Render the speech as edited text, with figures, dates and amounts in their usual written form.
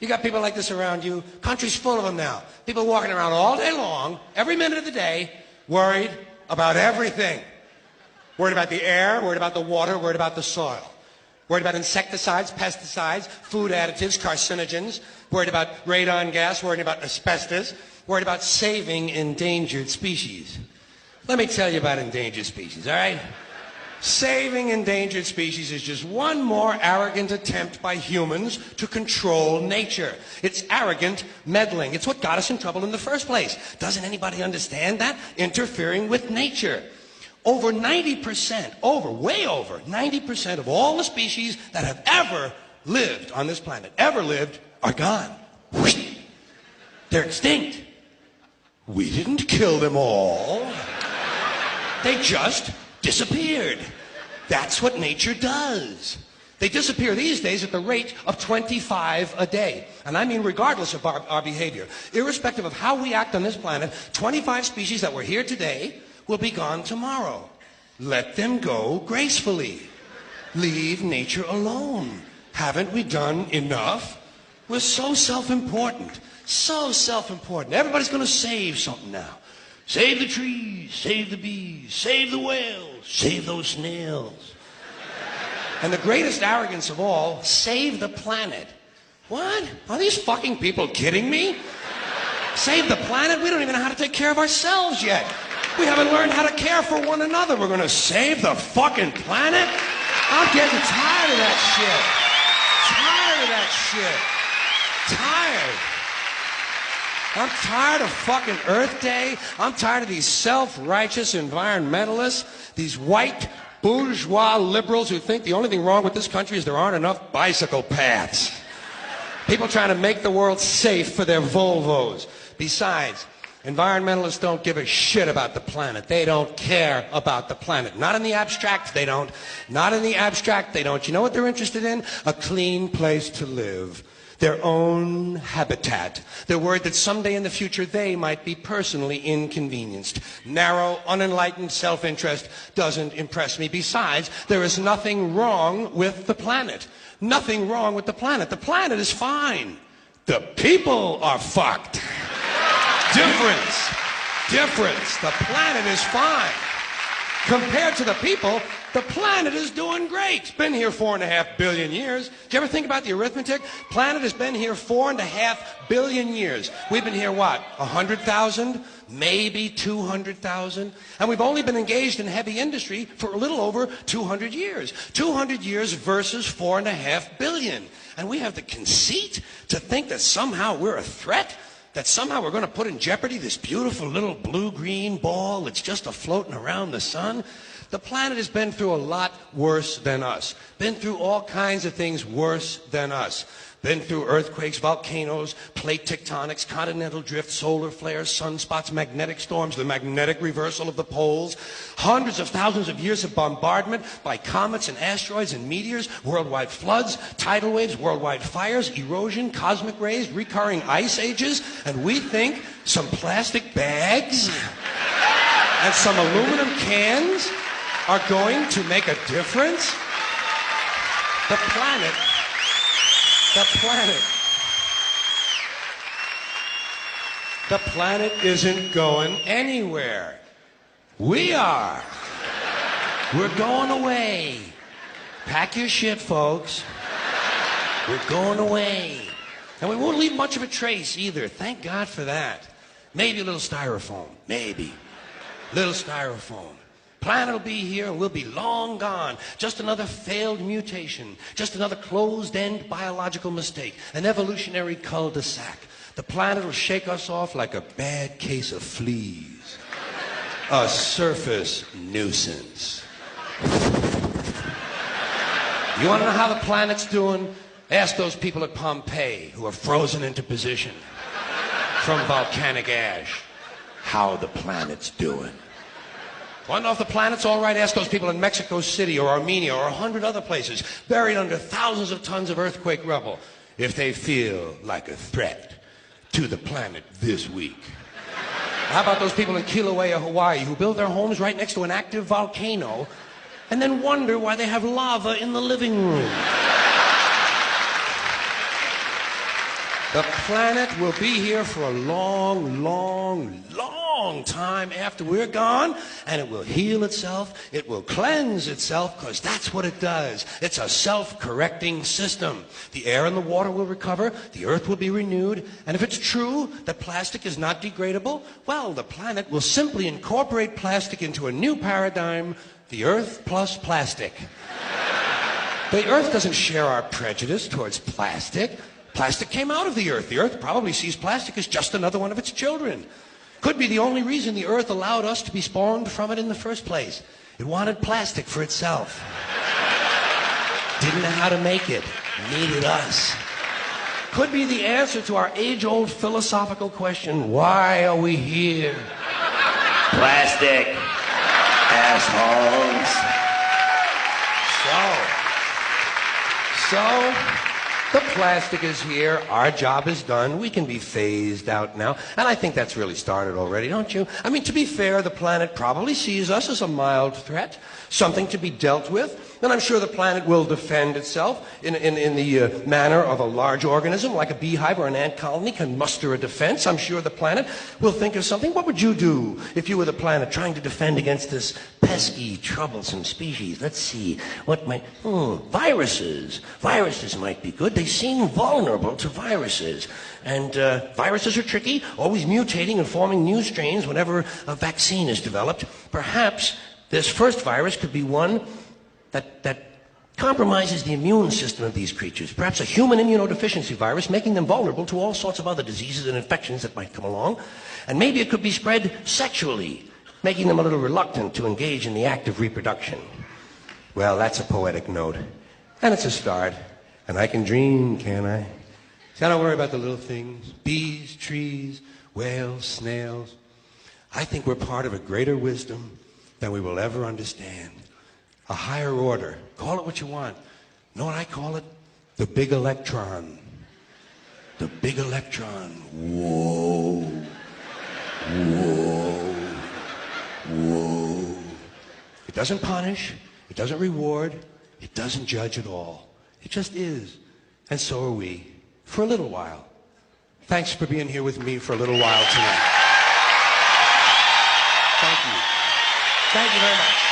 You got people like this around you. Country's full of them now. People walking around all day long, every minute of the day, worried about everything. Worried about the air, worried about the water, worried about the soil. Worried about insecticides, pesticides, food additives, carcinogens. Worried about radon gas, worried about asbestos. Worried about saving endangered species. Let me tell you about endangered species, all right? Saving endangered species is just one more arrogant attempt by humans to control nature. It's arrogant meddling. It's what got us in trouble in the first place. Doesn't anybody understand that? Interfering with nature. Over 90%, way over 90% of all the species that have ever lived on this planet, are gone. They're extinct. We didn't kill them all. They just disappeared. That's what nature does. They disappear these days at the rate of 25 a day. And I mean regardless of our behavior. Irrespective of how we act on this planet, 25 species that were here today will be gone tomorrow. Let them go gracefully. Leave nature alone. Haven't we done enough? We're so self-important. So self-important. Everybody's going to save something now. Save the trees, save the bees, save the whales, save those snails. And the greatest arrogance of all, save the planet. What? Are these fucking people kidding me? Save the planet? We don't even know how to take care of ourselves yet. We haven't learned how to care for one another. We're going to save the fucking planet? I'm getting tired of that shit. Tired of that shit. Tired. I'm tired of fucking Earth Day. I'm tired of these self-righteous environmentalists, these white bourgeois liberals who think the only thing wrong with this country is there aren't enough bicycle paths. People trying to make the world safe for their Volvos. Besides, environmentalists don't give a shit about the planet. They don't care about the planet. Not in the abstract, they don't. Not in the abstract, they don't. You know what they're interested in? A clean place to live. Their own habitat. They're worried that someday in the future they might be personally inconvenienced. Narrow, unenlightened self-interest doesn't impress me. Besides, there is nothing wrong with the planet. Nothing wrong with the planet. The planet is fine. The people are fucked. Difference. The planet is fine. Compared to the people, the planet is doing great. It's been here 4.5 billion years. Did you ever think about the arithmetic? Planet has been here 4.5 billion years. We've been here, what, 100,000? Maybe 200,000? And we've only been engaged in heavy industry for a little over 200 years. 200 years versus 4.5 billion. And we have the conceit to think that somehow we're a threat? That somehow we're going to put in jeopardy this beautiful little blue-green ball that's just a-floating around the sun? The planet has been through a lot worse than us. Been through all kinds of things worse than us. Been through earthquakes, volcanoes, plate tectonics, continental drift, solar flares, sunspots, magnetic storms, the magnetic reversal of the poles, hundreds of thousands of years of bombardment by comets and asteroids and meteors, worldwide floods, tidal waves, worldwide fires, erosion, cosmic rays, recurring ice ages, and we think some plastic bags and some aluminum cans are going to make a difference? The planet isn't going anywhere. We are. We're going away. Pack your shit, folks. We're going away. And we won't leave much of a trace either. Thank God for that. Maybe a little styrofoam. Maybe. Little styrofoam. Planet will be here and we'll be long gone. Just another failed mutation. Just another closed-end biological mistake. An evolutionary cul-de-sac. The planet will shake us off like a bad case of fleas. A surface nuisance. You want to know how the planet's doing? Ask those people at Pompeii who are frozen into position from volcanic ash how the planet's doing. Want to know if the planet's all right? Ask those people in Mexico City or Armenia or 100 other places buried under thousands of tons of earthquake rubble if they feel like a threat to the planet this week. How about those people in Kilauea, Hawaii who build their homes right next to an active volcano and then wonder why they have lava in the living room? The planet will be here for a long, long, long time after we're gone, and it will heal itself, it will cleanse itself, because that's what it does. It's a self-correcting system. The air and the water will recover, the earth will be renewed, and if it's true that plastic is not degradable, well, the planet will simply incorporate plastic into a new paradigm, the earth plus plastic. The earth doesn't share our prejudice towards plastic. Plastic came out of the earth. The earth probably sees plastic as just another one of its children. Could be the only reason the earth allowed us to be spawned from it in the first place. It wanted plastic for itself. Didn't know how to make it. Needed us. Could be the answer to our age-old philosophical question, why are we here? Plastic. Assholes. So, the plastic is here, our job is done, we can be phased out now, and I think that's really started already, don't you? I mean, to be fair, the planet probably sees us as a mild threat, something to be dealt with, and I'm sure the planet will defend itself in the manner of a large organism, like a beehive or an ant colony can muster a defense. I'm sure the planet will think of something. What would you do if you were the planet trying to defend against this pesky, troublesome species? Let's see, what might... viruses. Viruses might be good. They seem vulnerable to viruses. And viruses are tricky, always mutating and forming new strains whenever a vaccine is developed. Perhaps this first virus could be one that compromises the immune system of these creatures. Perhaps a human immunodeficiency virus, making them vulnerable to all sorts of other diseases and infections that might come along. And maybe it could be spread sexually, making them a little reluctant to engage in the act of reproduction. Well, that's a poetic note. And it's a start. And I can dream, can't I? See, I don't worry about the little things. Bees, trees, whales, snails. I think we're part of a greater wisdom than we will ever understand. A higher order. Call it what you want. Know what I call it? The big electron. The big electron. Whoa. Whoa. Whoa. It doesn't punish. It doesn't reward. It doesn't judge at all. It just is. And so are we. For a little while. Thanks for being here with me for a little while tonight. Thank you. Thank you very much.